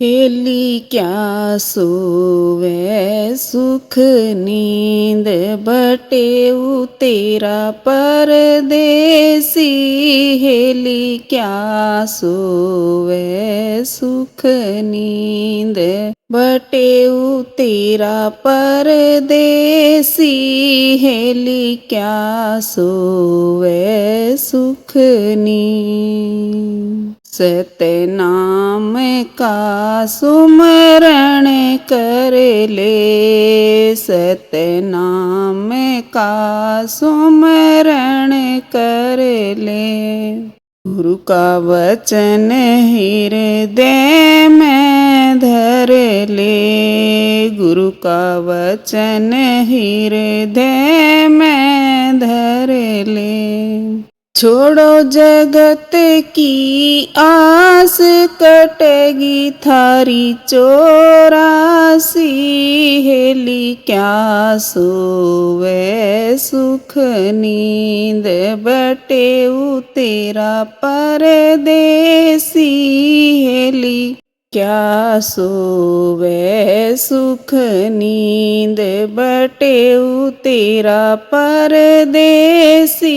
Heli क्या सोवे सुख नींद बटेऊ तेरा परदेसी। हेली क्या सोवे सुख नींद बटेऊ तेरा परदेसी। हेली क्या सोवे सुख नींद। सतनाम का सुमरण कर ले, सतनाम का सुमरण कर ले। गुरु का वचन हृदय में धर ले, गुरु का वचन हृदय में धर ले। छोड़ो जगत की आस कटेगी थारी 84। हेली क्या सोवे सुख नींद बटेऊ तेरा परदेसी। हेली क्या सोवे सुख नींद बटेऊ तेरा परदेसी।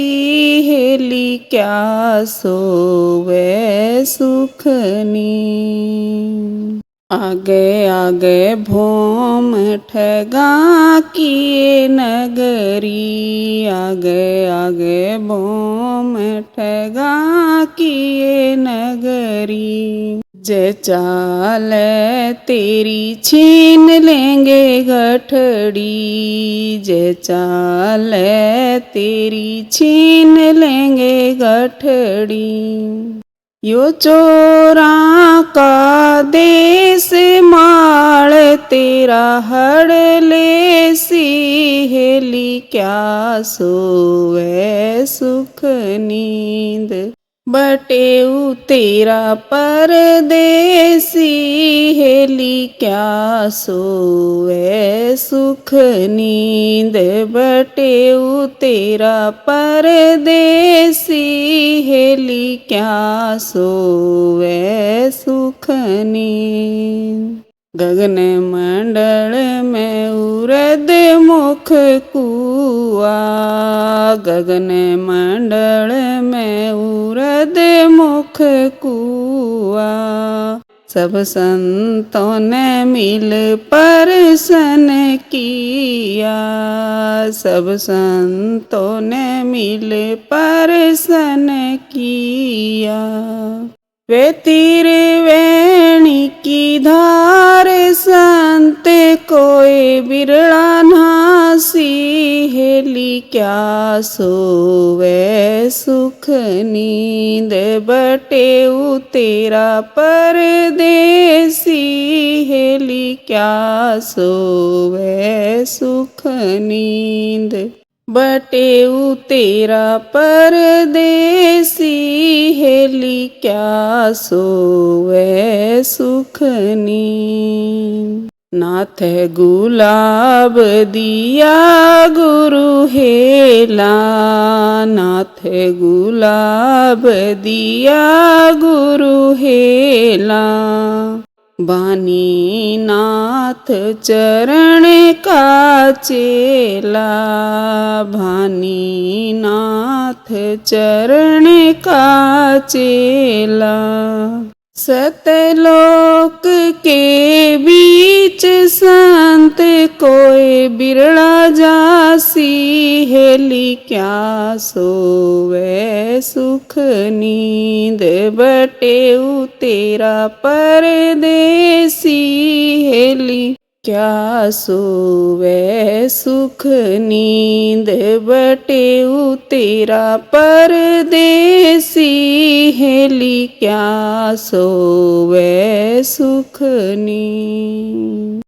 हेली क्या सोवे सुख नींद। आगे आगे भोम ठगा किए नगरी, आगे आगे भोम ठगा किए नगरी। जे चाल तेरी छीन लेंगे गठड़ी, जे चाल तेरी छीन लेंगे गठड़ी। यो चोरा का देश माल तेरा हड़ ले सी। हेली क्या सोवे सुख नींद बटेऊ तेरा परदेसी। हेली क्या सोवे सुख नींद बटेऊ तेरा परदेसी। हेली क्या सोवे सुख नींद। गगन मंडल में उरद मुख कुआ, गगन मंडल में उरद मुख कुआ। सब संतों ने मिल परसन किया, सब संतों ने मिल परसन किया। वे त्रिवेणी की धार संत कोई बिरला नासी। हेली क्या सोवे सुख नींद बटेऊ तेरा परदेसी। हेली क्या सोवे सुख नींद बटेऊ तेरा परदेसी। हेली क्या सोवे सुख नींद। नाथ गुलाब दिया गुरु हेला, नाथ गुलाब दिया गुरु हेला। बानी नाथ चरण का चेला, भानी नाथ चरण का चेला। सतलोक के बीच संत कोई बिरला जासी। हेली क्या सोवे सुख नींद बटेऊ तेरा परदेसी। हेली क्या सोवे सुख नींद बटेऊ तेरा परदेसी। हेली क्या सोवे सुख नींद।